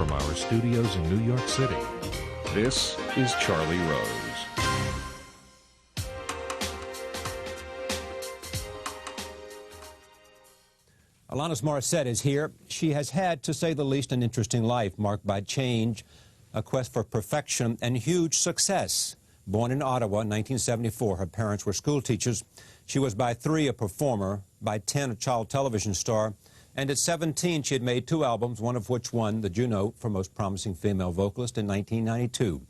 from our studios in New York City, this is Charlie Rose. Alanis Morissette is here. She has had, to say the least, an interesting life marked by change, a quest for perfection, and huge success. Born in Ottawa in 1974, her parents were school teachers. She was by 3 a performer, by 10 a child television star, and at 17 she had made 2 albums, one of which won the Juno for Most Promising Female Vocalist in 1992.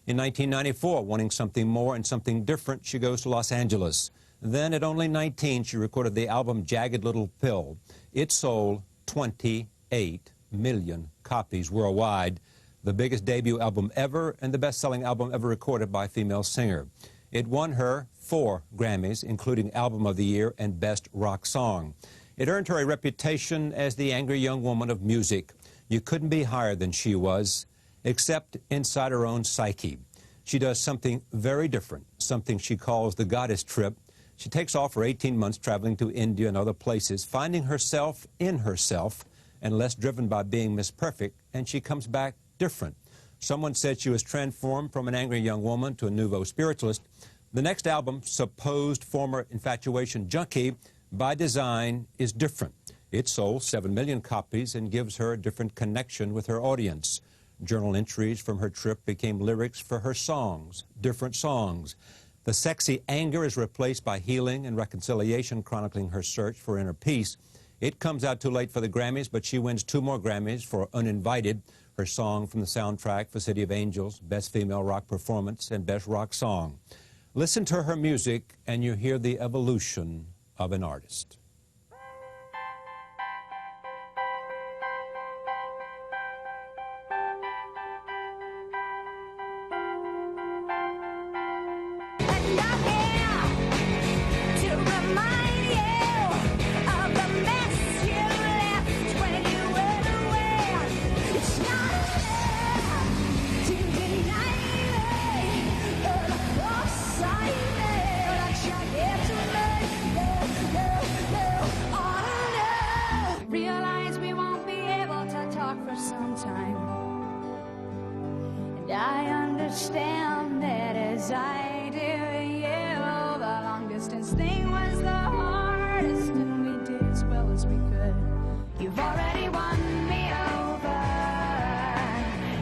In 1994, wanting something more and something different, she goes to Los Angeles. Then, at only 19, she recorded the album Jagged Little Pill. It sold 28 million copies worldwide, the biggest debut album ever and the best-selling album ever recorded by a female singer. It won her 4 Grammys, including Album of the Year and Best Rock Song. It earned her a reputation as the angry young woman of music. You couldn't be higher than she was, except inside her own psyche. She does something very different, something she calls the goddess trip. She takes off for 18 months traveling to India and other places, finding herself in herself and less driven by being Miss Perfect, and she comes back different. Someone said she was transformed from an angry young woman to a nouveau spiritualist. The next album, supposed Former Infatuation Junkie, by design, is different. It sold 7 million copies and gives her a different connection with her audience. Journal entries from her trip became lyrics for her songs, different songs. The sexy anger is replaced by healing and reconciliation, chronicling her search for inner peace. It comes out too late for the Grammys, but she wins 2 more Grammys for Uninvited, her song from the soundtrack for City of Angels, Best Female Rock Performance, and Best Rock Song. Listen to her music, and you hear the evolution of an artist. I understand that as I do you, the long distance thing was the hardest, and we did as well as we could. You've already won me over,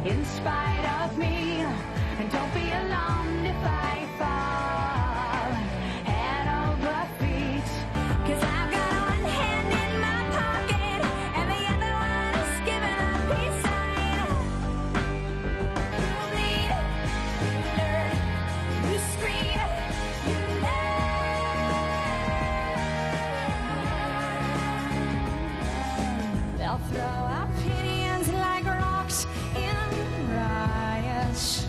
in spite of me, and don't be alarmed if I fall head over feet, 'cause I've got one hand in my pocket, and the other one is giving a peace sign. They'll throw opinions like rocks in riots,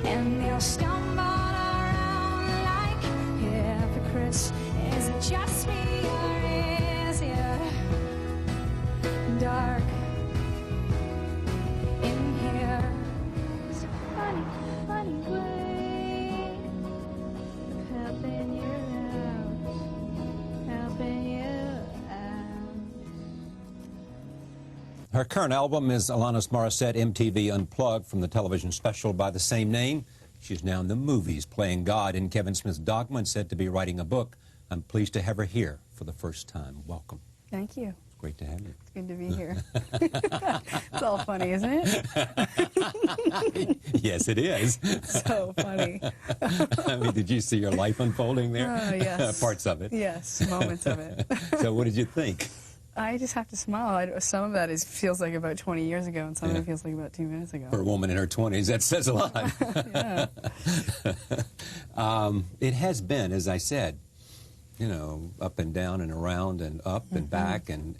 and they'll stumble around like hypocrites. Is it just me, or is it dark in here? It's a funny, funny way of helping you out, helping you out. Her current album is Alanis Morissette, MTV Unplugged, from the television special by the same name. She's now in the movies, playing God in Kevin Smith's Dogma, and said to be writing a book. I'm pleased to have her here for the first time. Welcome. Thank you. It's great to have you. It's good to be here. It's all funny, isn't it? Yes, it is. So funny. I mean, did you see your life unfolding there? Oh, yes. Parts of it. Yes, moments of it. So what did you think? I just have to smile. Some of that feels like about 20 years ago, and some of it feels like about 2 minutes ago. For a woman in her 20s, that says a lot. Yeah. It has been, as I said, you know, up and down and around and up and back and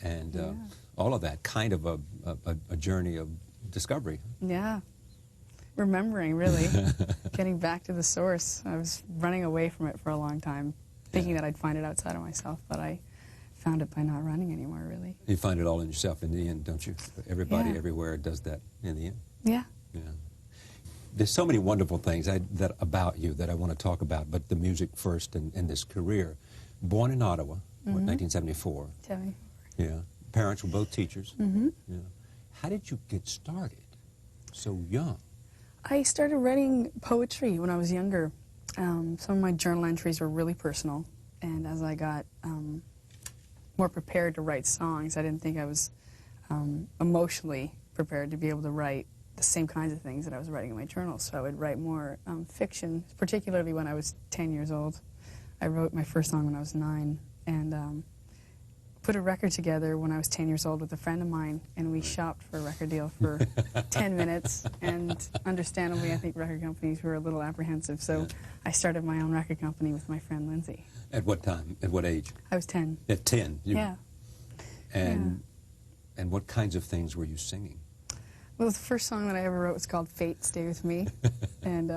all of that, kind of a journey of discovery. Yeah. Remembering, really. Getting back to the source. I was running away from it for a long time, thinking that I'd find it outside of myself, but I found it by not running anymore, really. You find it all in yourself in the end, don't you? Everybody, everywhere does that in the end. Yeah. Yeah. There's so many wonderful things about you that I want to talk about, but the music first and this career. Born in Ottawa, 1974. 74. Yeah. Parents were both teachers. Yeah. how did you get started so young? I started writing poetry when I was younger. Some of my journal entries were really personal, and as I got more prepared to write songs, I didn't think I was emotionally prepared to be able to write the same kinds of things that I was writing in my journals. So I would write more fiction, particularly when I was 10 years old. I wrote my first song when I was 9, and put a record together when I was 10 years old with a friend of mine, and we shopped for a record deal for 10 minutes, and understandably I think record companies were a little apprehensive, so I started my own record company with my friend Lindsay. At what time? At what age? I was 10. At 10? Yeah. And what kinds of things were you singing? Well, the first song that I ever wrote was called Fate, Stay With Me, and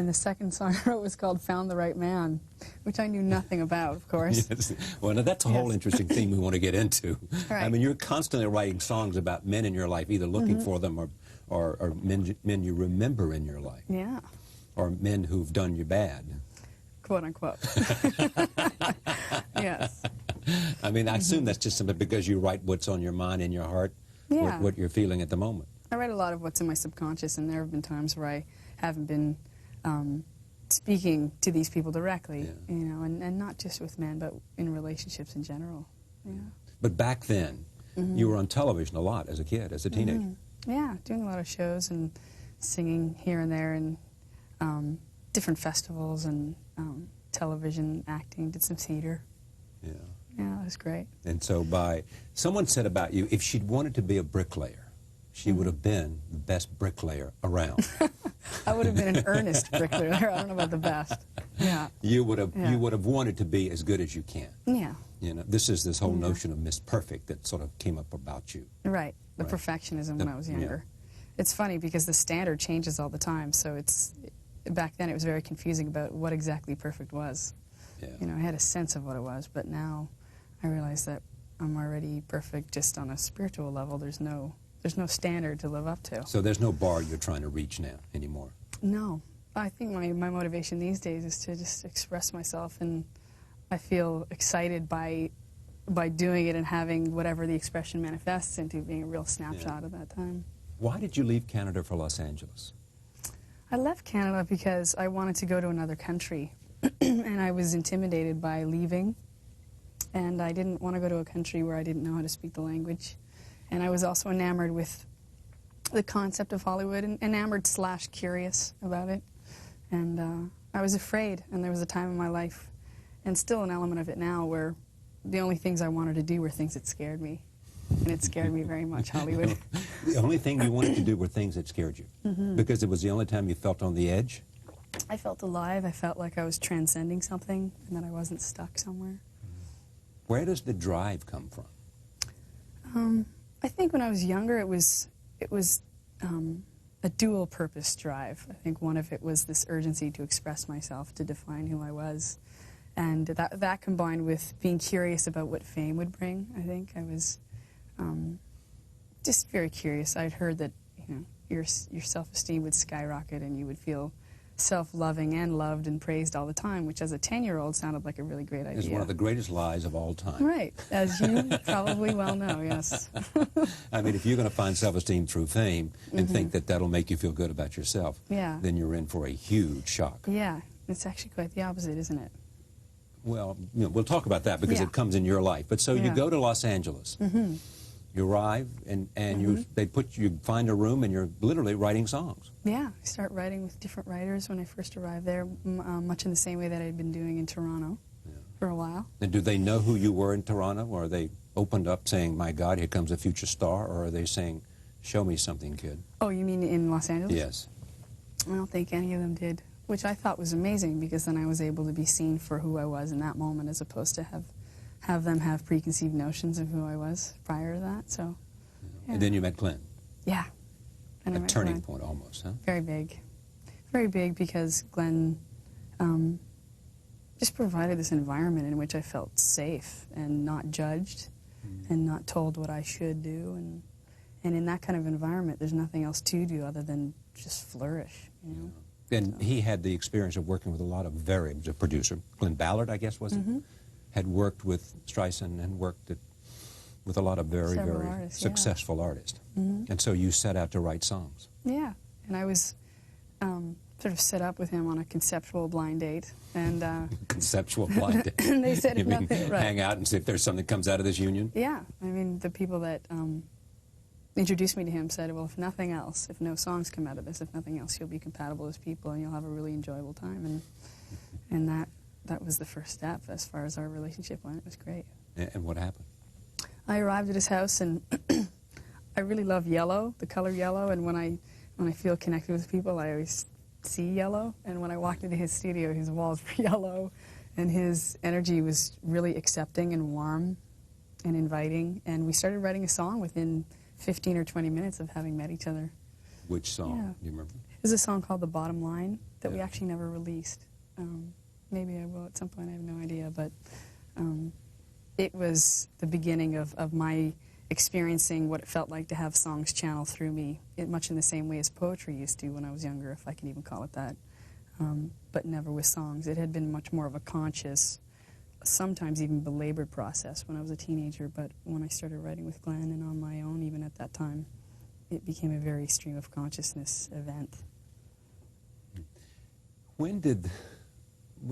the second song I wrote was called Found the Right Man, which I knew nothing about, of course. Yes. Well, now that's a whole interesting theme we want to get into. Right. I mean, you're constantly writing songs about men in your life, either looking for them or men you remember in your life. Yeah. Or men who've done you bad. Quote, unquote. Yes. I mean, I assume that's just simply because you write what's on your mind and your heart, Yeah. what you're feeling at the moment. I write a lot of what's in my subconscious, and there have been times where I haven't been speaking to these people directly, you know, and not just with men, but in relationships in general. Yeah. But back then, you were on television a lot as a kid, as a teenager. Yeah, doing a lot of shows and singing here and there, and different festivals and television acting, did some theater. Yeah. Yeah, it was great. And so someone said about you, if she'd wanted to be a bricklayer, she would have been the best bricklayer around. I would have been an earnest bricklayer. I don't know about the best. Yeah. You would have wanted to be as good as you can. Yeah. You know, this is this whole notion of Miss Perfect that sort of came up about you. Right. The perfectionism when I was younger. It's funny because the standard changes all the time, so back then it was very confusing about what exactly perfect was. Yeah. You know, I had a sense of what it was, but now I realize that I'm already perfect just on a spiritual level. There's no standard to live up to. So there's no bar you're trying to reach now anymore? No. I think my motivation these days is to just express myself, and I feel excited by doing it and having whatever the expression manifests into being a real snapshot of that time. Why did you leave Canada for Los Angeles? I left Canada because I wanted to go to another country, and I was intimidated by leaving, and I didn't want to go to a country where I didn't know how to speak the language. And I was also enamored with the concept of Hollywood, and enamored/curious about it. And I was afraid, and there was a time in my life, and still an element of it now, where the only things I wanted to do were things that scared me. And it scared me very much, Hollywood. The only thing you wanted to do were things that scared you? Because it was the only time you felt on the edge? I felt alive. I felt like I was transcending something, and that I wasn't stuck somewhere. Where does the drive come from? I think when I was younger, it was a dual-purpose drive. I think one of it was this urgency to express myself, to define who I was, and that combined with being curious about what fame would bring. I think I was just very curious. I'd heard that your self-esteem would skyrocket, and you would feel self-loving and loved and praised all the time, which as a 10-year-old sounded like a really great idea. It's one of the greatest lies of all time. Right, as you probably well know, yes. I mean, if you're going to find self-esteem through fame and think that that'll make you feel good about yourself, then you're in for a huge shock. Yeah, it's actually quite the opposite, isn't it? Well, we'll talk about that because it comes in your life. But so you go to Los Angeles. You arrive, and you find a room, and you're literally writing songs. Yeah, I start writing with different writers when I first arrived there, much in the same way that I'd been doing in Toronto for a while. And do they know who you were in Toronto, or are they opened up saying, my God, here comes a future star, or are they saying, show me something, kid? Oh, you mean in Los Angeles? Yes. I don't think any of them did, which I thought was amazing, because then I was able to be seen for who I was in that moment, as opposed to have them have preconceived notions of who I was prior to that. So, And then you met Glenn. Yeah. And I A met turning Glenn. point almost, huh? Very big. Very big, because Glenn just provided this environment in which I felt safe and not judged and not told what I should do. And in that kind of environment, there's nothing else to do other than just flourish, you know? And he had the experience of working with a lot of a producer. Glenn Ballard, I guess, was it? Had worked with Streisand and worked at with a lot of very, Several very artists, yeah. successful artists. And so you set out to write songs. Yeah, and I was sort of set up with him on a conceptual blind date, and Conceptual blind date. and they said You mean nothing. Right. hang out and see if there's something that comes out of this union? Yeah, I mean, the people that introduced me to him said, well, if nothing else, if no songs come out of this, if nothing else, you'll be compatible as people and you'll have a really enjoyable time. And that was the first step as far as our relationship went. It was great. And what happened? I arrived at his house, and I really love yellow, the color yellow, and when I feel connected with people, I always see yellow. And when I walked into his studio, his walls were yellow, and his energy was really accepting and warm and inviting. And we started writing a song within 15 or 20 minutes of having met each other. Which song? Yeah. Do you remember? There's a song called The Bottom Line that we Yeah. actually never released. Maybe I will at some point, I have no idea, but it was the beginning of my experiencing what it felt like to have songs channel through me, much in the same way as poetry used to when I was younger, if I can even call it that, but never with songs. It had been much more of a conscious, sometimes even belabored process when I was a teenager, but when I started writing with Glenn and on my own, even at that time, it became a very stream of consciousness event. When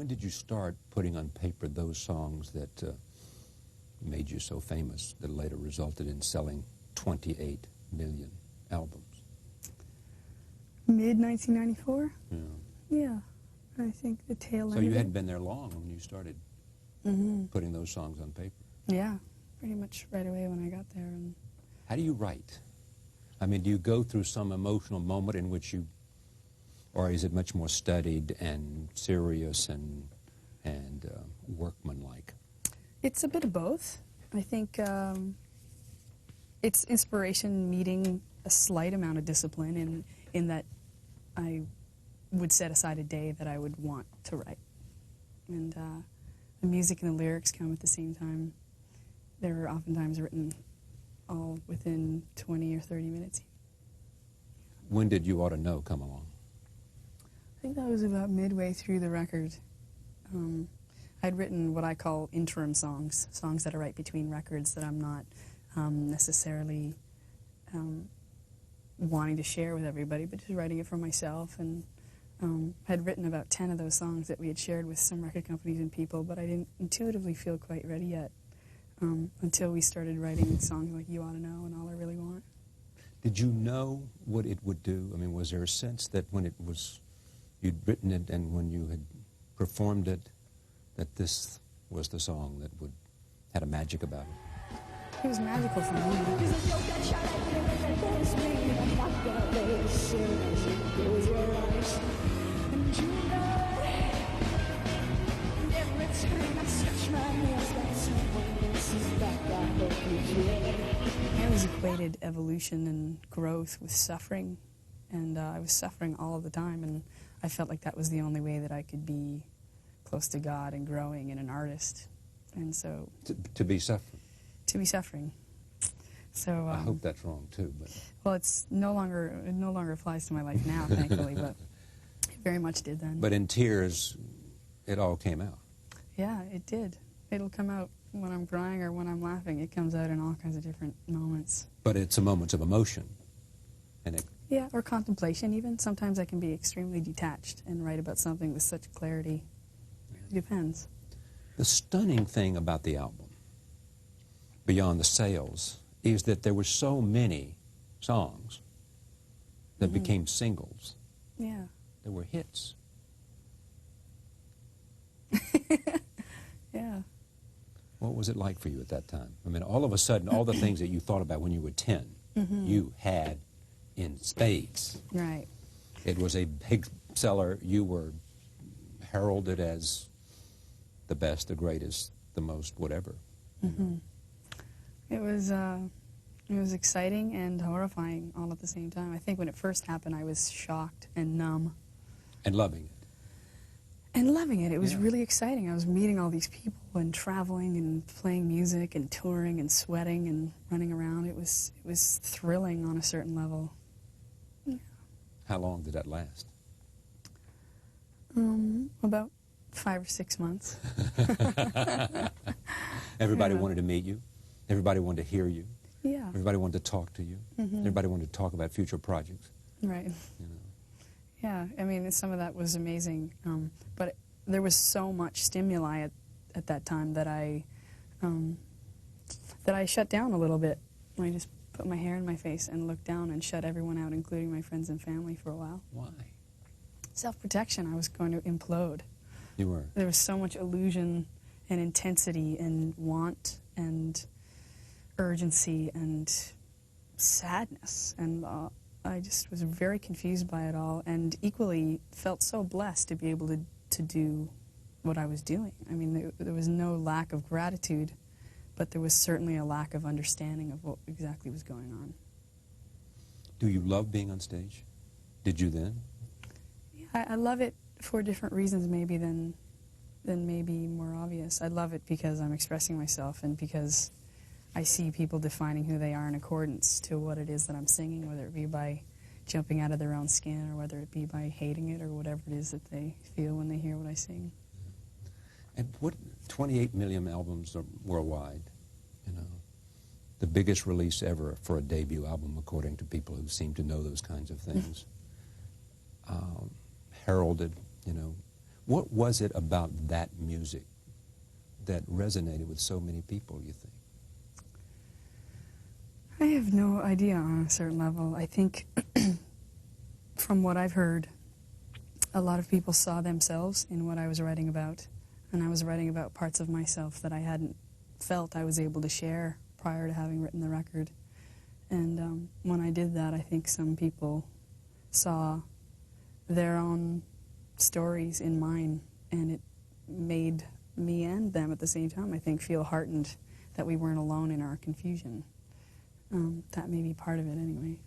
did you start putting on paper those songs that made you so famous, that later resulted in selling 28 million albums? Mid-1994? Yeah. Yeah, I think the tail end So you of it. hadn't been there long when you started putting those songs on paper. Yeah, pretty much right away when I got there. And How do you write? I mean, do you go through some emotional moment in which you, or is it much more studied and serious and workmanlike? it's a bit of both. I think it's inspiration meeting a slight amount of discipline in that I would set aside a day that I would want to write. And the music and the lyrics come at the same time. They're oftentimes written all within 20 or 30 minutes. When did You Ought to Know come along? I think that was about midway through the record. I'd written what I call interim songs, songs that I write between records that I'm not necessarily wanting to share with everybody, but just writing it for myself. And I'd written about 10 of those songs that we had shared with some record companies and people, but I didn't intuitively feel quite ready yet until we started writing songs like You Ought to Know and All I Really Want. Did you know what it would do? I mean, was there a sense that when it was, you'd written it and when you had performed it, that this was the song that had a magic about it? It was magical for me. I always equated evolution and growth with suffering, and I was suffering all of the time, and I felt like that was the only way that I could be close to God and growing and an artist. And so To be suffering. to be suffering. So I hope that's wrong too, but well, it no longer applies to my life now, thankfully, but it very much did then. but in tears, it all came out. Yeah, it did. It'll come out when I'm crying or when I'm laughing. It comes out in all kinds of different moments. But it's a moment of emotion, and it. Yeah, or contemplation even. Sometimes I can be extremely detached and write about something with such clarity. It depends. The stunning thing about the album, beyond the sales, is that there were so many songs that became singles. Yeah. There were hits. Yeah. What was it like for you at that time? I mean, all of a sudden, all the things that you thought about when you were 10, you had in spades. Right. It was a big seller. You were heralded as the best, the greatest, the most whatever. It was exciting and horrifying all at the same time. I think when it first happened, I was shocked and numb. And loving it. And loving it. It was Yeah. really exciting. I was meeting all these people and traveling and playing music and touring and sweating and running around. It was thrilling on a certain level. How long did that last? About 5 or 6 months. Everybody Yeah. wanted to meet you. Everybody wanted to hear you. Yeah. Everybody wanted to talk to you. Everybody wanted to talk about future projects. Right. You know. Yeah, I mean, some of that was amazing, but there was so much stimuli at that time that I shut down a little bit. I just put my hair in my face and looked down and shut everyone out, including my friends and family, for a while. Why? Self-protection. I was going to implode. You were. There was so much illusion and intensity and want and urgency and sadness, and I just was very confused by it all, and equally felt so blessed to be able to do what I was doing. I mean, there was no lack of gratitude, but there was certainly a lack of understanding of what exactly was going on. Do you love being on stage? Did you then? Yeah, I love it for different reasons maybe than maybe more obvious. I love it because I'm expressing myself and because I see people defining who they are in accordance to what it is that I'm singing, whether it be by jumping out of their own skin or whether it be by hating it or whatever it is that they feel when they hear what I sing. And what 28 million albums are worldwide, you know, the biggest release ever for a debut album, according to people who seem to know those kinds of things. Heralded, you know. What was it about that music that resonated with so many people, you think? I have no idea on a certain level. I think from what I've heard, a lot of people saw themselves in what I was writing about, and I was writing about parts of myself that I hadn't felt I was able to share prior to having written the record. And when I did that, I think some people saw their own stories in mine, and it made me and them at the same time, I think, feel heartened that we weren't alone in our confusion. That may be part of it anyway.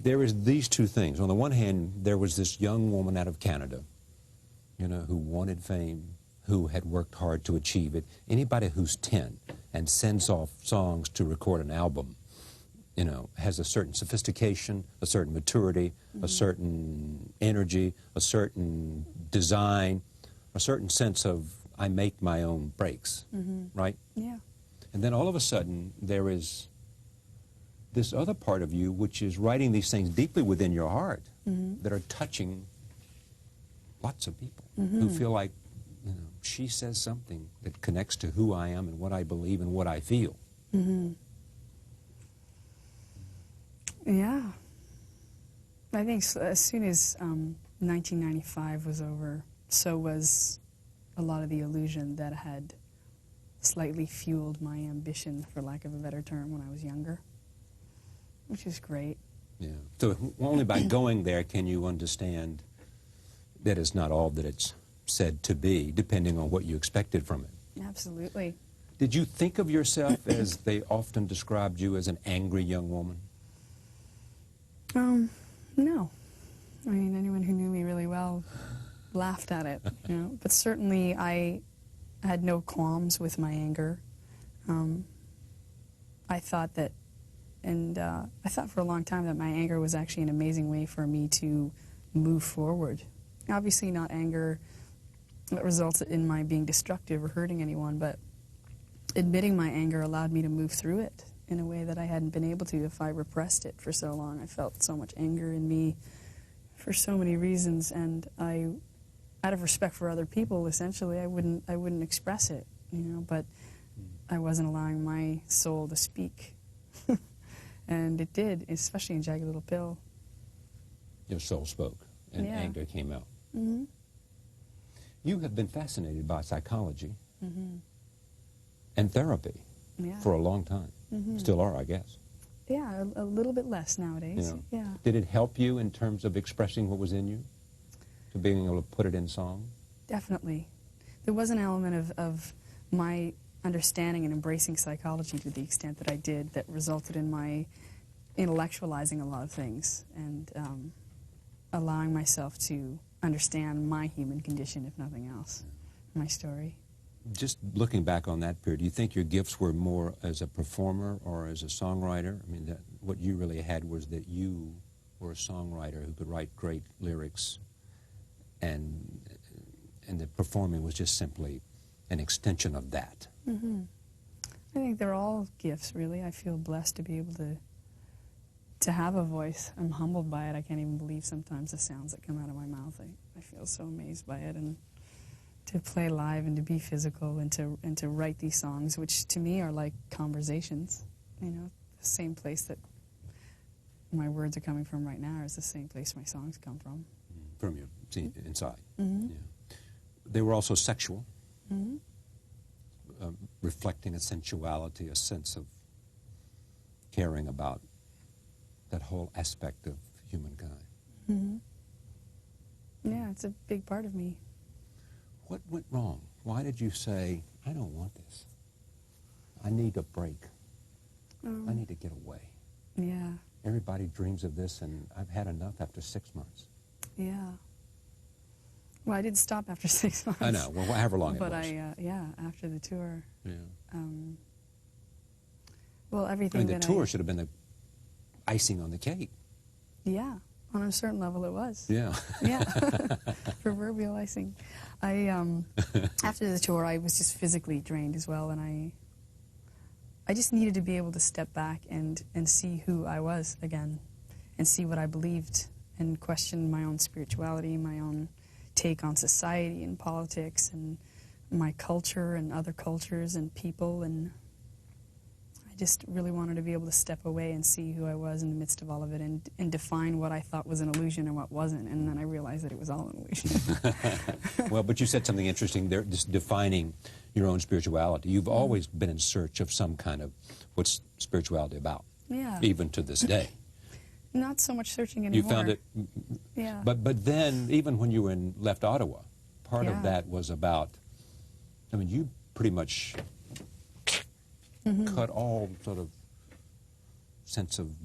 There was these two things. On the one hand, there was this young woman out of Canada, you know, who wanted fame, who had worked hard to achieve it. Anybody who's 10 and sends off songs to record an album, you know, has a certain sophistication, a certain maturity, a certain energy, a certain design, a certain sense of, I make my own breaks, right? Yeah. And then all of a sudden, there is this other part of you which is writing these things deeply within your heart that are touching lots of people who feel like, you know, she says something that connects to who I am and what I believe and what I feel. Yeah. I think as soon as 1995 was over, so was a lot of the illusion that had slightly fueled my ambition, for lack of a better term, when I was younger, which is great. Yeah. So only by going there can you understand that it's not all that it's said to be, depending on what you expected from it. Absolutely. Did you think of yourself as they often described you as an angry young woman? No. I mean, anyone who knew me really well laughed at it, you know. But certainly I had no qualms with my anger. I thought that, and I thought for a long time that my anger was actually an amazing way for me to move forward. Obviously not anger that resulted in my being destructive or hurting anyone, but admitting my anger allowed me to move through it in a way that I hadn't been able to if I repressed it for so long. I felt so much anger in me for so many reasons, and out of respect for other people, essentially, I wouldn't express it, you know, but I wasn't allowing my soul to speak. And it did, especially in Jagged Little Pill. Your soul spoke, and anger came out. You have been fascinated by psychology and therapy for a long time. Still are, I guess. Yeah, a little bit less nowadays. You know, yeah. Did it help you in terms of expressing what was in you? To being able to put it in song? Definitely. There was an element of my understanding and embracing psychology to the extent that I did that resulted in my intellectualizing a lot of things and allowing myself to understand my human condition, if nothing else, my story. Just looking back on that period, do you think your gifts were more as a performer or as a songwriter? I mean, what you really had was that you were a songwriter who could write great lyrics, and the performing was just simply an extension of that. I think they're all gifts, really. I feel blessed to be able to have a voice. I'm humbled by it. I can't even believe sometimes the sounds that come out of my mouth. I feel so amazed by it. And to play live and to be physical and to write these songs, which to me are like conversations. You know, the same place that my words are coming from right now is the same place my songs come from. From your inside. Mm-hmm. Yeah. They were also sexual, Mm-hmm. reflecting a sensuality, a sense of caring about that whole aspect of humankind. Mm-hmm. Yeah, it's a big part of me. What went wrong? Why did you say, I don't want this? I need a break. I need to get away. Yeah, Everybody dreams of this, and I've had enough after 6 months. yeah. Well, I did stop after 6 months. I know, well, however long But it was. yeah, after the tour. Yeah. Well, I everything mean, the that tour should have been the icing on the cake. Yeah, on a certain level it was. Yeah. Yeah, proverbial icing. After the tour, I was just physically drained as well, and I just needed to be able to step back and see who I was again, and see what I believed, and question my own spirituality, my own take on society and politics, and my culture and other cultures and people, and I just really wanted to be able to step away and see who I was in the midst of all of it, and define what I thought was an illusion and what wasn't, and then I realized that it was all an illusion. Well, but you said something interesting there, just defining your own spirituality. You've always been in search of some kind of what's spirituality about, Yeah. even to this day. Not so much searching You anymore. found it, Yeah. but then, even when you were left Ottawa, part Yeah. of that was about, I mean, you pretty much cut all sort of sense of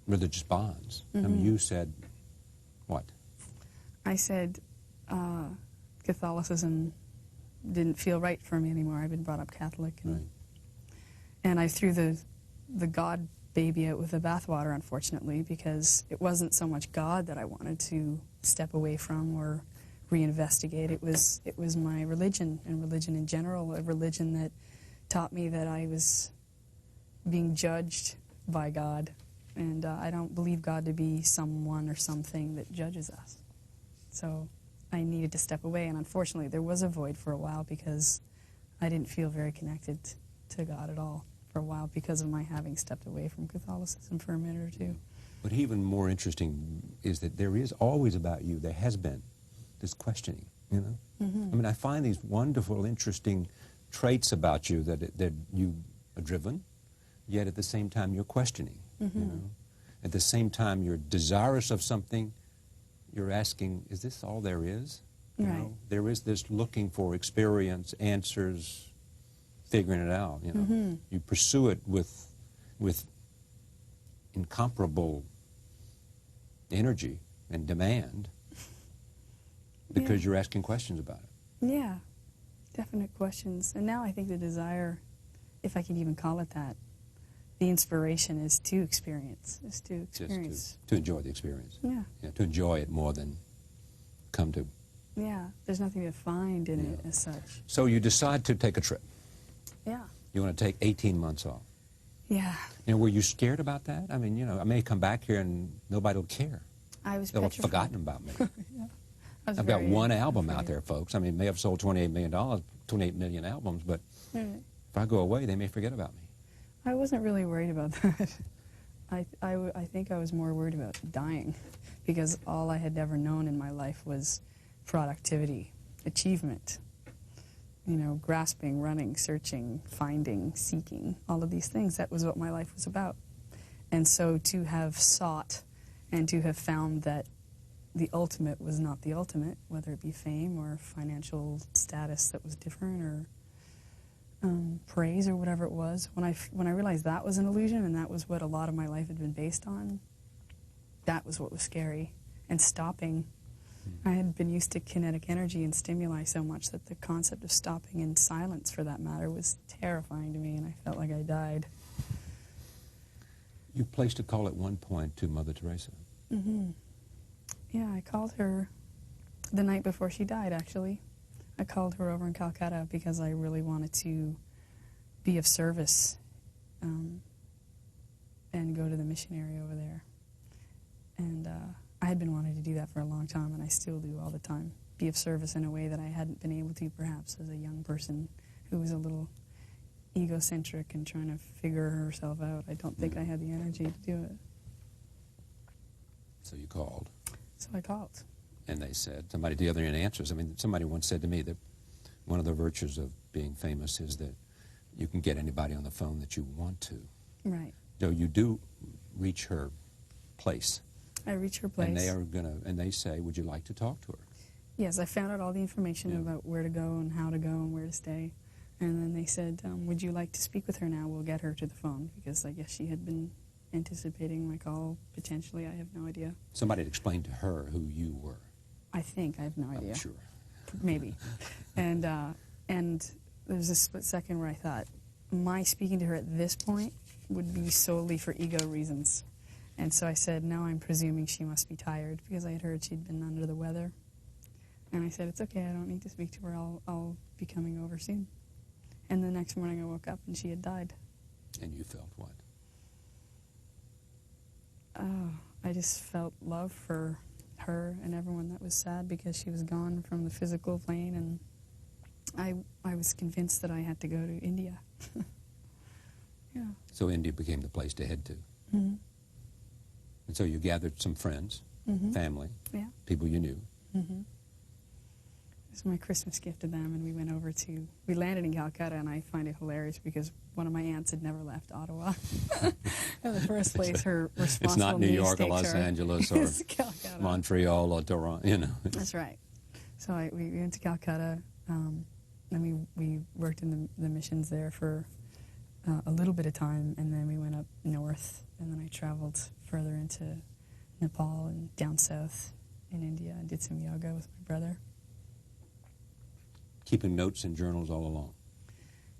religious bonds. I mean, you said, what? I said Catholicism didn't feel right for me anymore. I'd been brought up Catholic, and, Right. and I threw the God baby out with the bathwater, unfortunately, because it wasn't so much God that I wanted to step away from or reinvestigate. It was my religion, and religion in general, a religion that taught me that I was being judged by God, and I don't believe God to be someone or something that judges us. So I needed to step away, and unfortunately there was a void for a while because I didn't feel very connected to God at all for a while because of my having stepped away from Catholicism for a minute or two. But even more interesting is that there is always about you, there has been this questioning, you know? I mean, I find these wonderful, interesting traits about you that you are driven, yet at the same time you're questioning, you know? At the same time you're desirous of something, you're asking, is this all there is? You Right. know? There is this looking for experience, answers, figuring it out, you know? You pursue it with incomparable energy and demand because you're asking questions about it. Yeah, definite questions. And now I think the desire, if I can even call it that, the inspiration is to experience, Just to enjoy the experience. Yeah, Yeah, to enjoy it more than come to. yeah. There's nothing to find in it as such. So you decide to take a trip. Yeah. You want to take 18 months off. Yeah. You know, were you scared about that? I mean, you know, I may come back here and nobody will care. I was They'll have petrified. forgotten about me. I was I've got very one album out afraid. there, folks. I mean, may have sold $28 million albums, but Right. if I go away, they may forget about me. I wasn't really worried about that. I think I was more worried about dying because all I had ever known in my life was productivity, achievement, you know, grasping, running, searching, finding, seeking, all of these things. That was what my life was about. And so to have sought and to have found that the ultimate was not the ultimate, whether it be fame or financial status that was different or praise or whatever it was, when I realized that was an illusion and that was what a lot of my life had been based on, that was what was scary. And stopping, I had been used to kinetic energy and stimuli so much that the concept of stopping in silence, for that matter, was terrifying to me, and I felt like I died. You placed a call at one point to Mother Teresa. Yeah, I called her the night before she died, actually. I called her over in Calcutta because I really wanted to be of service and go to the missionary over there. And I had been wanting to do that for a long time, and I still do all the time. Be of service in a way that I hadn't been able to, perhaps, as a young person who was a little egocentric and trying to figure herself out. I don't think I had the energy to do it. So you called. So I called. And they said, somebody, the other end answers. I mean, somebody once said to me that one of the virtues of being famous is that you can get anybody on the phone that you want to. Right. So you do reach her place. I reach her place. And they are and they say, would you like to talk to her? Yes, I found out all the information about where to go and how to go and where to stay. And then they said, would you like to speak with her now? We'll get her to the phone, because I guess she had been anticipating my call, potentially. I have no idea. Somebody had explained to her who you were. I think. I have no idea. I'm sure. Maybe. And there was a split second where I thought, my speaking to her at this point would be solely for ego reasons. And so I said, no, I'm presuming she must be tired, because I had heard she'd been under the weather. And I said, it's okay, I don't need to speak to her, I'll be coming over soon. And the next morning I woke up and she had died. And you felt what? I just felt love for her and everyone that was sad because she was gone from the physical plane, and I was convinced that I had to go to India. Yeah. So India became the place to head to. Mm-hmm. And so you gathered some friends, family, people you knew. Mm-hmm. It was my Christmas gift to them, and we landed in Calcutta, and I find it hilarious because one of my aunts had never left Ottawa. In the first place, her responsible It's not New York or namesakes Los Angeles or Montreal or Toronto, you know. That's right. So we went to Calcutta, and we worked in the missions there for a little bit of time, and then we went up north, and then I traveled further into Nepal and down south in India and did some yoga with my brother. Keeping notes and journals all along.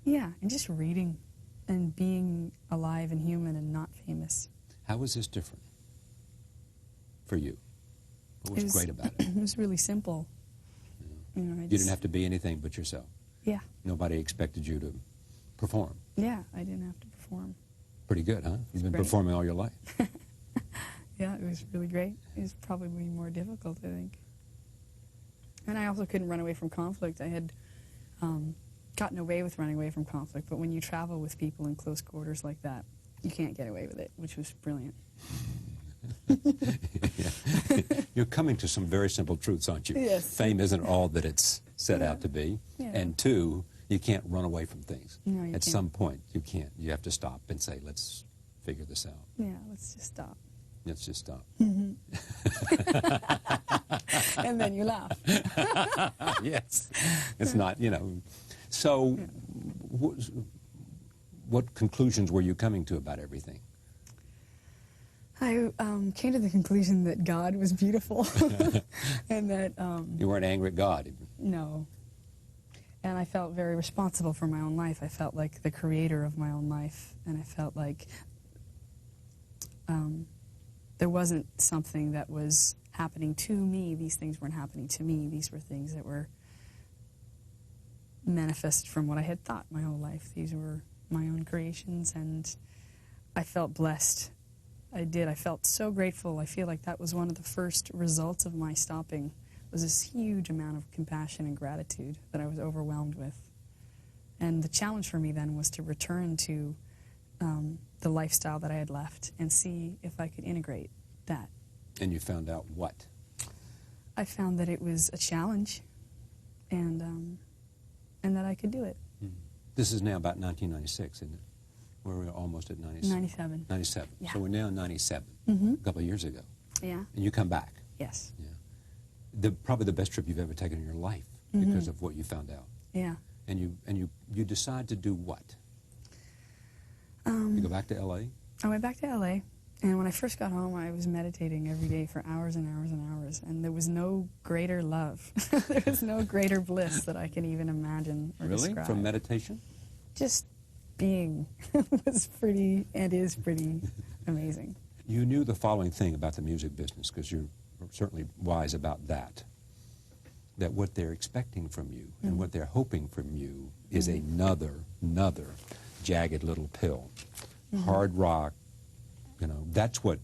Yeah, and just reading and being alive and human and not famous. How was this different for you? What was great about it? It was really simple. Yeah. You know, You didn't have to be anything but yourself. Yeah. Nobody expected you to perform. Yeah, I didn't have to perform. Pretty good, huh? You've been great. performing all your life. Yeah, it was really great. It was probably more difficult, I think. And I also couldn't run away from conflict. I had gotten away with running away from conflict, but when you travel with people in close quarters like that, you can't get away with it, which was brilliant. You're coming to some very simple truths, aren't you? Yes. Fame isn't all that it's set out to be. Yeah. And two, you can't run away from things. No, you At can't. some point, you can't. You have to stop and say, let's figure this out. Yeah, let's just stop. Let's just stop. And then you laugh. Yes. It's not, you know. So what conclusions were you coming to about everything? I came to the conclusion that God was beautiful. And that... You weren't angry at God. No. And I felt very responsible for my own life. I felt like the creator of my own life. And I felt like there wasn't something that was happening to me. These things weren't happening to me. These were things that were manifested from what I had thought my whole life. These were my own creations, and I felt blessed. I did. I felt so grateful. I feel like that was one of the first results of my stopping, was this huge amount of compassion and gratitude that I was overwhelmed with. And the challenge for me then was to return to the lifestyle that I had left and see if I could integrate that. And you found out what? I found that it was a challenge, and that I could do it. This is now about 1996, isn't it? We're almost at 97. 97. 97. Yeah. So we're now in 97, a couple of years ago. Yeah. And you come back. Yes. Yeah. Probably the best trip you've ever taken in your life because of what you found out. Yeah. And you decide to do what? You go back to L.A.? I went back to L.A., and when I first got home, I was meditating every day for hours and hours and hours, and there was no greater love. There was no greater bliss that I can even imagine or Really? describe. From meditation? Just being was pretty, and is pretty amazing. You knew the following thing about the music business, because you're certainly wise about that what they're expecting from you and what they're hoping from you is another Jagged Little Pill, hard rock, you know, that's what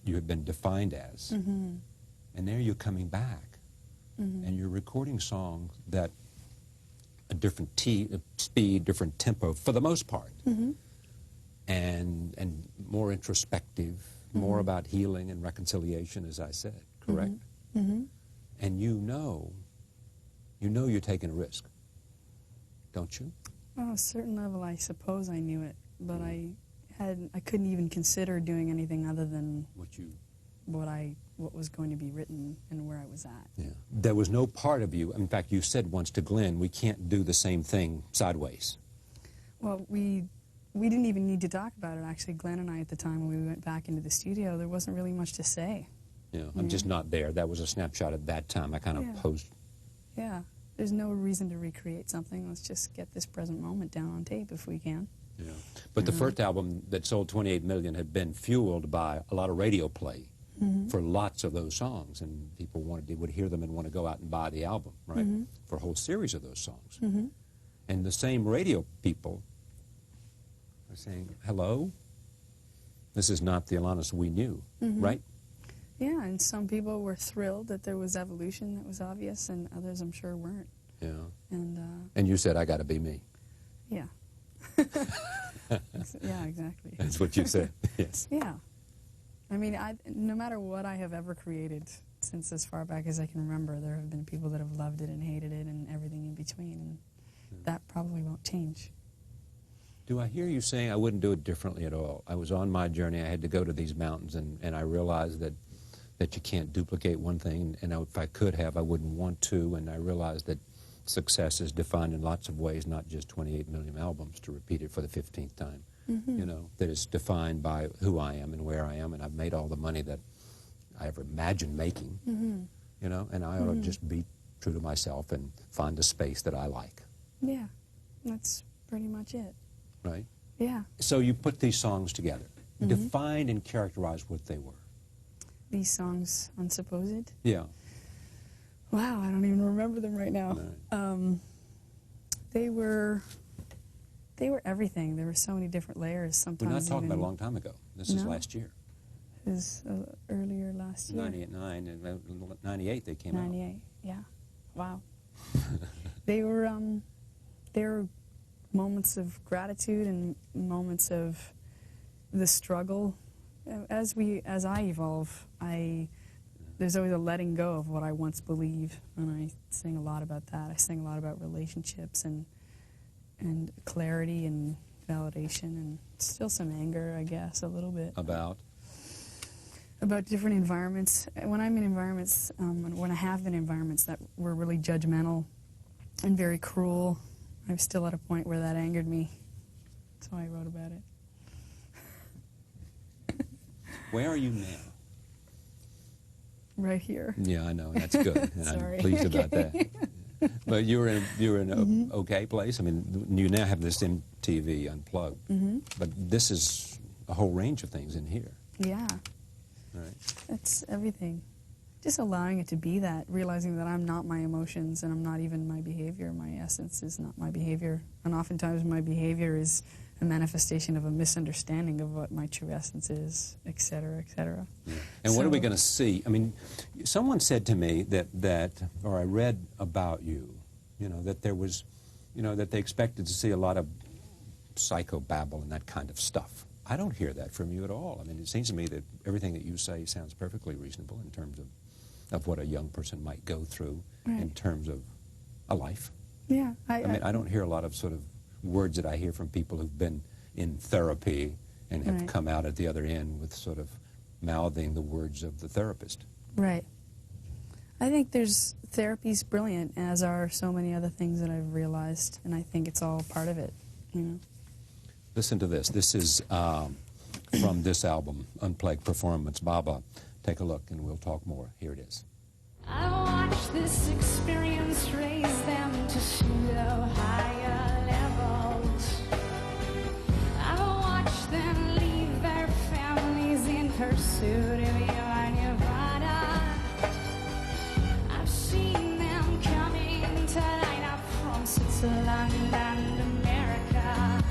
you have been defined as. And there you're coming back, and you're recording songs that a different speed, different tempo, for the most part, and more introspective, more about healing and reconciliation, as I said, correct? And you know you're taking a risk, don't you? Well, on a certain level, I suppose I knew it, but I couldn't even consider doing anything other than what was going to be written and where I was at. Yeah. There was no part of you, in fact, you said once to Glenn, we can't do the same thing sideways. Well, we didn't even need to talk about it, actually. Glenn and I, at the time when we went back into the studio, there wasn't really much to say. Yeah, I'm just not there. That was a snapshot at that time. I kind of posed. Yeah, there's no reason to recreate something. Let's just get this present moment down on tape if we can. Yeah. But the first album that sold 28 million had been fueled by a lot of radio play for lots of those songs, and people would hear them and want to go out and buy the album, right? For a whole series of those songs. And the same radio people are saying, hello, this is not the Alanis we knew, right? Yeah, and some people were thrilled that there was evolution that was obvious, and others, I'm sure, weren't. Yeah. And you said, I got to be me. Yeah. Yeah, exactly. That's what you said, yes. Yeah. I mean, no matter what I have ever created, since as far back as I can remember, there have been people that have loved it and hated it and everything in between, and that probably won't change. Do I hear you saying I wouldn't do it differently at all? I was on my journey. I had to go to these mountains, and I realized that you can't duplicate one thing, and if I could have, I wouldn't want to, and I realized that success is defined in lots of ways, not just 28 million albums, to repeat it for the 15th time. You know, that is defined by who I am and where I am, and I've made all the money that I ever imagined making, you know, and I ought to just be true to myself and find a space that I like. Yeah, that's pretty much it. Right? Yeah. So you put these songs together. Define and characterize what they were. These songs, Unsupposed? Yeah. Wow, I don't even remember them right now. No. They were everything. There were so many different layers. Sometimes We're not talking about a long time ago. This is last year. It was earlier last year. 98, and 98 they came 98, yeah. Wow. They were moments of gratitude and moments of the struggle. As I evolve, there's always a letting go of what I once believed, and I sing a lot about that. I sing a lot about relationships and clarity and validation, and still some anger, I guess, a little bit. About Different environments. When I'm in environments, when I have been in environments that were really judgmental and very cruel, I'm still at a point where that angered me. That's why I wrote about it. Where are you now? Right here. Yeah, I know. That's good. And Sorry. I'm pleased about that. But you're in an okay place. I mean, you now have this MTV Unplugged. But this is a whole range of things in here. Yeah. Right. That's everything. Just allowing it to be that, realizing that I'm not my emotions and I'm not even my behavior. My essence is not my behavior. And oftentimes my behavior is a manifestation of a misunderstanding of what my true essence is, et cetera, et cetera. Yeah. And what are we going to see? I mean, someone said to me or I read about you, you know, that there was, you know, that they expected to see a lot of psychobabble and that kind of stuff. I don't hear that from you at all. I mean, it seems to me that everything that you say sounds perfectly reasonable in terms of what a young person might go through in terms of a life. Yeah. I mean, I don't hear a lot of sort of words that I hear from people who've been in therapy and have come out at the other end with sort of mouthing the words of the therapist. Right. I think therapy's brilliant, as are so many other things that I've realized, and I think it's all part of it, you know. Listen to this. This is from this album, Unplugged Performance, Baba. Take a look and we'll talk more. Here it is. I've watched this experience raise them to pseudo higher levels. I've watched them leave their families in pursuit of your nirvana. I've seen them coming to line up from Switzerland and America.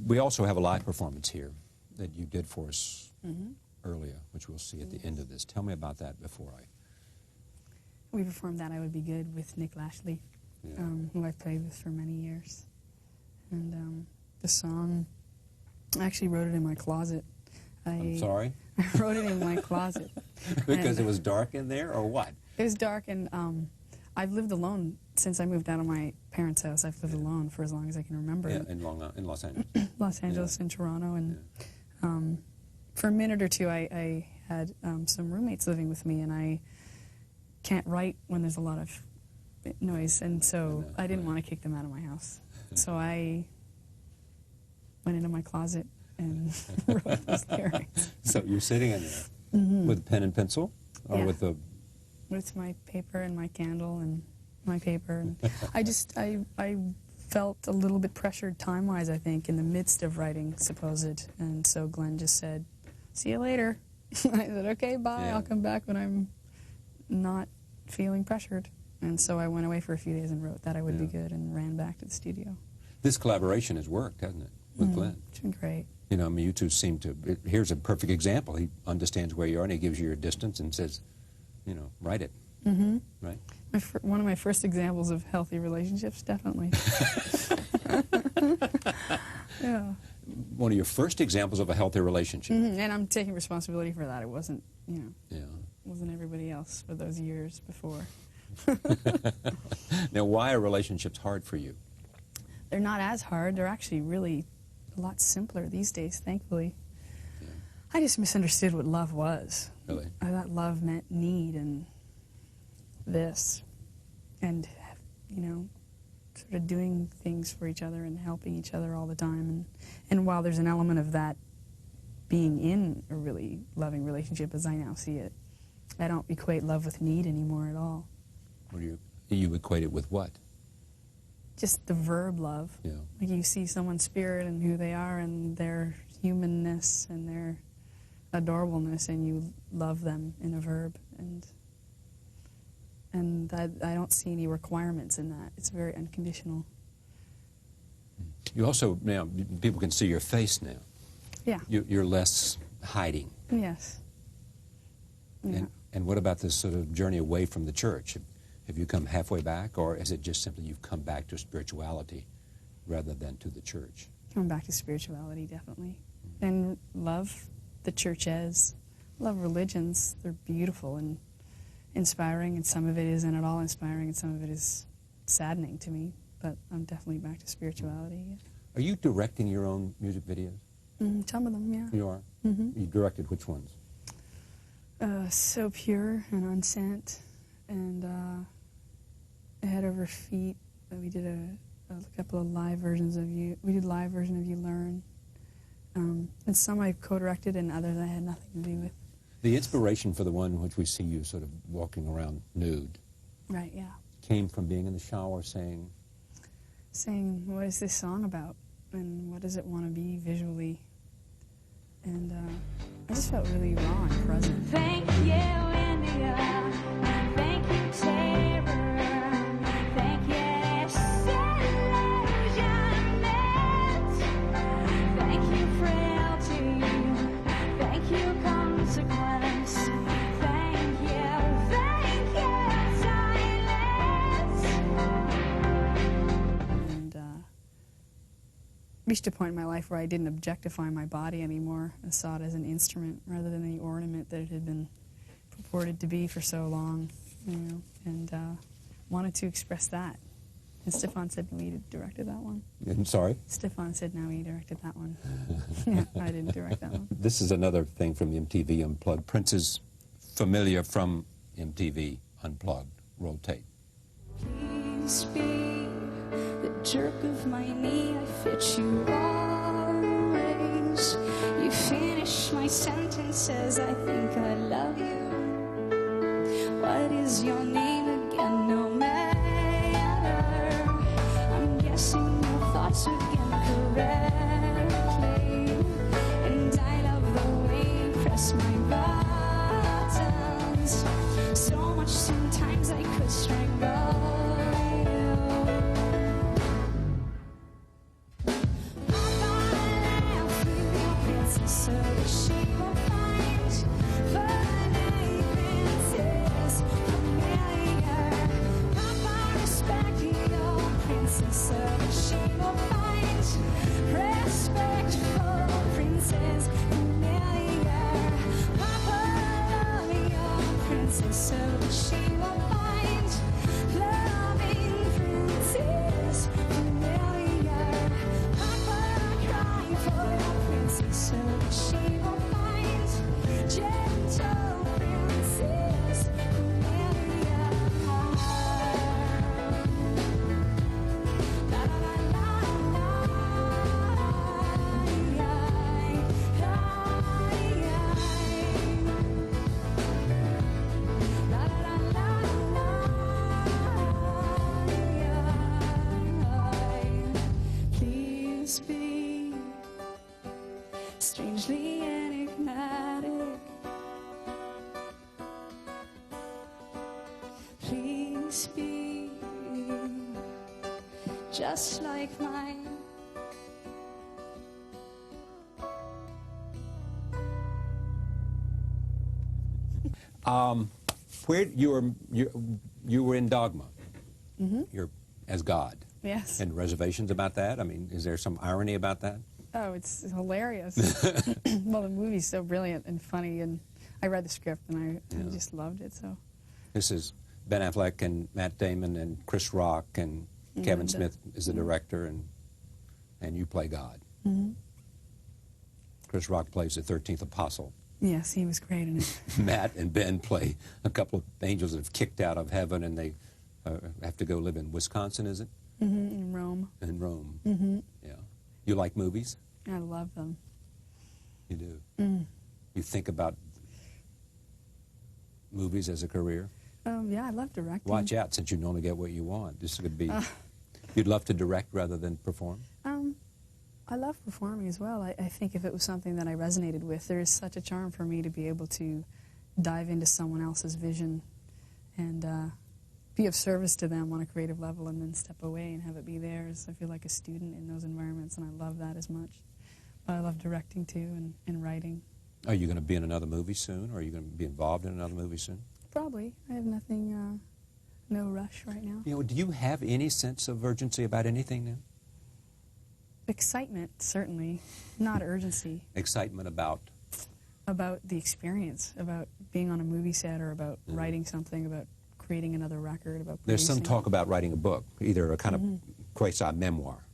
We also have a live performance here that you did for us earlier, which we'll see at the end of this. Tell me about that before I... We performed That I Would Be Good with Nick Lashley, who I've played with for many years. And the song, I actually wrote it in my closet. I'm sorry? I wrote it in my closet. Because it was dark in there, or what? It was dark, and I've lived alone since I moved out of my parents' house. I've lived alone for as long as I can remember. Yeah, in Los Angeles. Los Angeles and Toronto. And for a minute or two, I had some roommates living with me, and I can't write when there's a lot of noise, and so I didn't want to kick them out of my house. So I went into my closet and wrote those lyrics. So you're sitting in there with a pen and pencil, or with the... With my paper and my candle and my paper. And I felt a little bit pressured time-wise, I think, in the midst of writing Supposed. And so Glenn just said, "See you later." I said, "Okay, bye. I'll come back when I'm not feeling pressured." And so I went away for a few days and wrote That I Would Be Good and ran back to the studio. This collaboration has worked, hasn't it, with Glenn? It's been great. You know, I mean, you two seem to... Here's a perfect example. He understands where you are, and he gives you your distance and says, you know, write it. Right? One of my first examples of healthy relationships, definitely. Yeah. One of your first examples of a healthy relationship. And I'm taking responsibility for that. It wasn't, you know, Yeah. wasn't everybody else for those years before. Now, why are relationships hard for you? They're not as hard. They're actually really a lot simpler these days, thankfully. Yeah. I just misunderstood what love was. Really? I thought love meant need and this, and, you know, sort of doing things for each other and helping each other all the time. And while there's an element of that being in a really loving relationship, as I now see it, I don't equate love with need anymore at all. What do you equate it with what? Just the verb love. Yeah. Like you see someone's spirit and who they are and their humanness and their adorableness, and you love them in a verb. And I don't see any requirements in that. It's very unconditional. You also, now, people can see your face now. Yeah. You're less hiding. Yes. Yeah. And what about this sort of journey away from the church? Have you come halfway back, or is it just simply you've come back to spirituality rather than to the church? Coming back to spirituality, definitely. And love the churches, love religions. They're beautiful and inspiring, and some of it isn't at all inspiring, and some of it is saddening to me. But I'm definitely back to spirituality. Yeah. Are you directing your own music videos? Some of them, yeah. You are? You directed which ones? So Pure and Unsent, and Head Over Feet. We did a couple of live versions of You. We did live version of You Learn. And some I co-directed, and others I had nothing to do with. The inspiration for the one which we see you sort of walking around nude. Right, yeah. Came from being in the shower saying, What is this song about? And what does it want to be visually? And I just felt really raw and present. Thank you, India. Thank you, Terror. Thank you, Janet. Thank you, Frailty. Thank you, Consequence. Thank you, Silence. And reached a point in my life where I didn't objectify my body anymore. I saw it as an instrument rather than the ornament that it had been purported to be for so long, you know, and wanted to express that. And Stefan said, no, he directed that one. I'm sorry? Stefan said, no, he directed that one. Yeah, I didn't direct that one. This is another thing from the MTV Unplugged. Prince's Familiar from MTV Unplugged. Roll tape. Please be the jerk of my knee. I fit you always. You finish my sentences. I think I love you. What is your name again? No matter. I'm guessing your thoughts again correctly. And I love the way you press my buttons. So much sometimes I could strangle you. princess so that she will find respectful princes familiar. Papa, love your princess so that she will find loving princes familiar. Papa, cry for your princess so that she will find gentle princes familiar. La la la la la, la la la la. Please be strangely enigmatic. Please be just like mine. Where you were in Dogma, you're as God, Yes. and reservations about that? I mean, is there some irony about that? Oh, it's hilarious. Well, the movie's so brilliant and funny, and I read the script and I just loved it. So This is Ben Affleck and Matt Damon and Chris Rock and Kevin Smith is the director, and you play God. Chris Rock plays the 13th apostle. yes, he was great in it. Matt and Ben play a couple of angels that have kicked out of heaven, and they have to go live in Wisconsin, is it? In Rome. In Rome. Yeah. You like movies? I love them. You do. You think about movies as a career? Yeah, I love directing. Watch out, since you normally get what you want. This could be. You'd love to direct rather than perform? I love performing as well. I think if it was something that I resonated with, there is such a charm for me to be able to dive into someone else's vision and be of service to them on a creative level and then step away and have it be theirs. I feel like a student in those environments, and I love that as much. But I love directing too and writing. Are you going to be in another movie soon, or are you going to be involved in another movie soon? Probably. I have nothing, no rush right now. You know, do you have any sense of urgency about anything now? Excitement, certainly. Not urgency. Excitement about? About the experience, about being on a movie set or about writing something, about creating another record, about There's some producing. talk about writing a book, either a kind of quasi-memoir.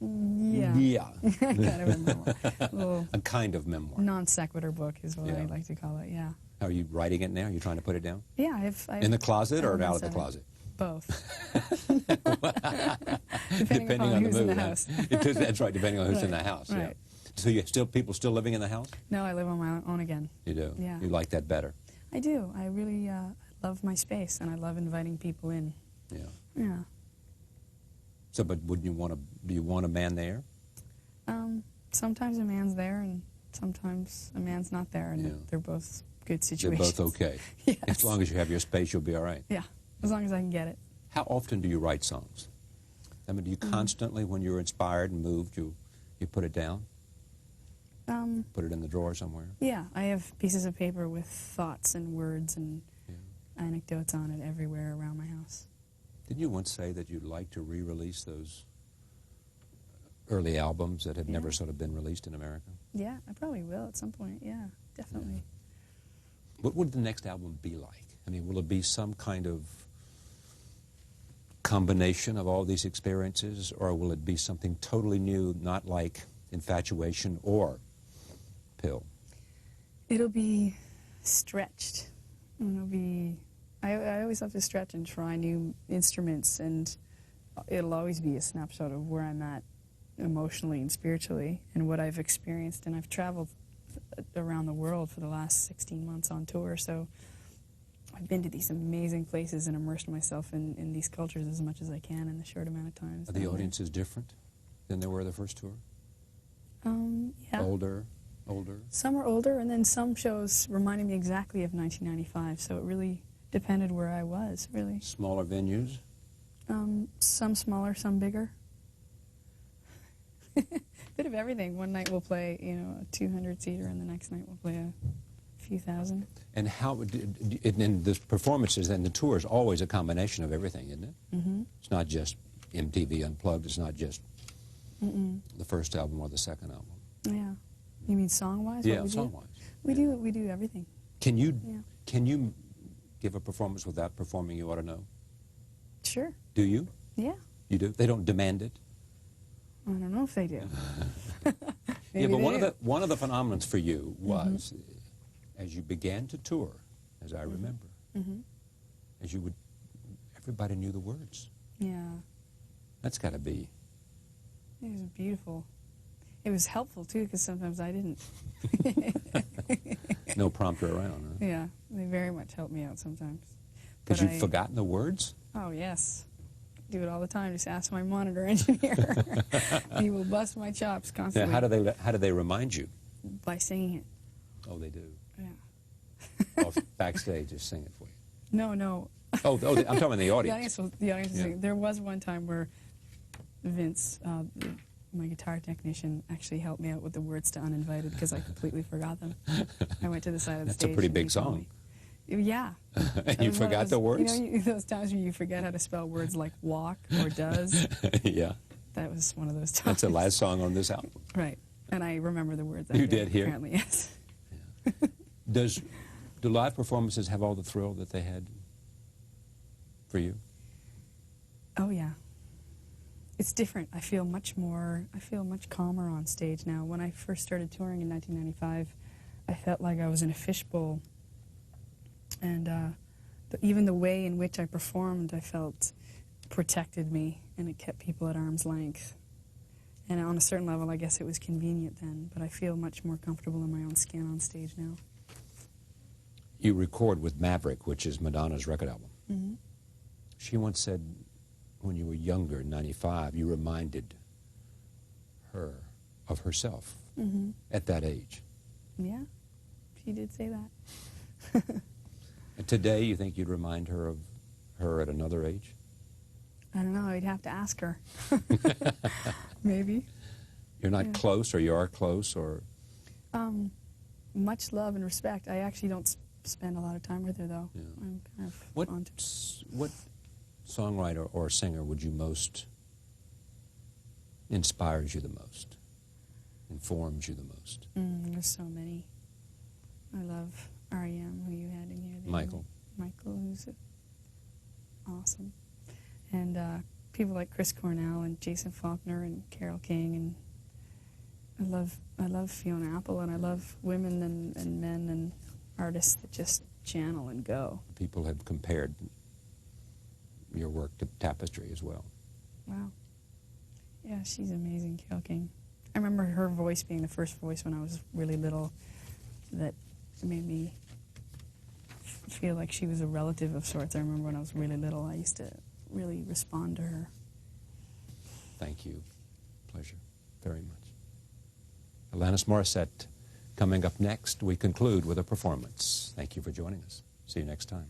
Yeah. Yeah. kind of a memoir. A little A kind of memoir. non sequitur book is what Yeah. I like to call it, yeah. Are you writing it now? Are you trying to put it down? Yeah, I've In the closet or out elements of the it. closet? Both. depending upon on who's the in mood. the house. That's right, depending on who's in the Right, house. Yeah. right. So you people still living in the house? No, I live on my own again. You do? Yeah. You like that better? I do. I really love my space, and I love inviting people in. Yeah. Yeah. So, but wouldn't you want to? Do you want a man there? Sometimes a man's there, and sometimes a man's not there, and Yeah. they're both good They're situations. both okay. Yes. As long as you have your space, you'll be all right. Yeah, as long as I can get it. How often do you write songs? I mean, do you constantly, when you're inspired and moved, you put it down? Put it in the drawer somewhere? Yeah, I have pieces of paper with thoughts and words and anecdotes on it everywhere around my house. Didn't you once say that you'd like to re-release those early albums that have never sort of been released in America? Yeah, I probably will at some point. Yeah, definitely. What would the next album be like? I mean, will it be some kind of combination of all these experiences, or will it be something totally new, not like Infatuation or Pill? It'll be stretched. It'll be. I always have to stretch and try new instruments, and it'll always be a snapshot of where I'm at emotionally and spiritually and what I've experienced. And I've traveled around the world for the last 16 months on tour, so I've been to these amazing places and immersed myself in these cultures as much as I can in the short amount of time. Are the audiences different than they were the first tour? Yeah. Older? Some are older, and then some shows reminded me exactly of 1995, so it really depended where I was, really. Smaller venues? Some smaller, some bigger. Bit of everything. One night we'll play, a 200-seater, and the next night we'll play a few thousand. And how, in the performances and the tours, always a combination of everything, isn't it? Mm-hmm. It's not just MTV Unplugged is not just the first album or the second album. Yeah. You mean song-wise? Yeah, song-wise. We do everything. Can you give a performance without performing You Ought to Know? Sure. Do you? Yeah. You do? They don't demand it? I don't know if they do. Yeah, but one of the phenomenons for you was, as you began to tour, as I remember, as you would, everybody knew the words. Yeah. That's got to be. It was beautiful. It was helpful, too, because sometimes I didn't. No prompter around, huh? Yeah, they very much helped me out sometimes. Because you've forgotten the words? Oh, yes. Do it all the time. Just ask my monitor engineer. He will bust my chops constantly. Now, how do they remind you? By singing it. Oh, they do? Yeah. Off backstage, just sing it for you. No. I'm talking about the audience. The audience was singing. There was one time where Vince, my guitar technician, actually helped me out with the words to Uninvited because I completely forgot them. I went to the side of the stage. That's a pretty big song. Yeah. And you forgot the words? You know, those times when you forget how to spell words like walk or does? Yeah. That was one of those times. That's the last song on this album. Right. And I remember the words. You did here? Apparently, yes. Yeah. Do live performances have all the thrill that they had for you? Oh, yeah. It's different. I feel much calmer on stage now. When I first started touring in 1995, I felt like I was in a fishbowl. And even the way in which I performed, I felt protected me, and it kept people at arm's length. And on a certain level, I guess it was convenient then, but I feel much more comfortable in my own skin on stage now. You record with Maverick, which is Madonna's record album. Mm-hmm. She once said, when you were younger, in 95, you reminded her of herself at that age. Yeah, she did say that. And today, you think you'd remind her of her at another age? I don't know. I'd have to ask her. Maybe. You're not close, or you are close, or? Much love and respect. I actually don't spend a lot of time with her, though. Yeah. I'm kind of What songwriter or singer would you most inspires you the most, informs you the most? There's so many. I love R.E.M., who you had in here. Michael, who's awesome. And people like Chris Cornell and Jason Faulkner and Carole King, and I love Fiona Apple, and I love women and men and artists that just channel and go. people have compared your work to Tapestry as well. Wow. Yeah, she's amazing, Carole King. I remember her voice being the first voice when I was really little that made me feel like she was a relative of sorts. I remember when I was really little, I used to really respond to her. Thank you. Pleasure. Very much. Alanis Morissette coming up next. We conclude with a performance. Thank you for joining us. See you next time.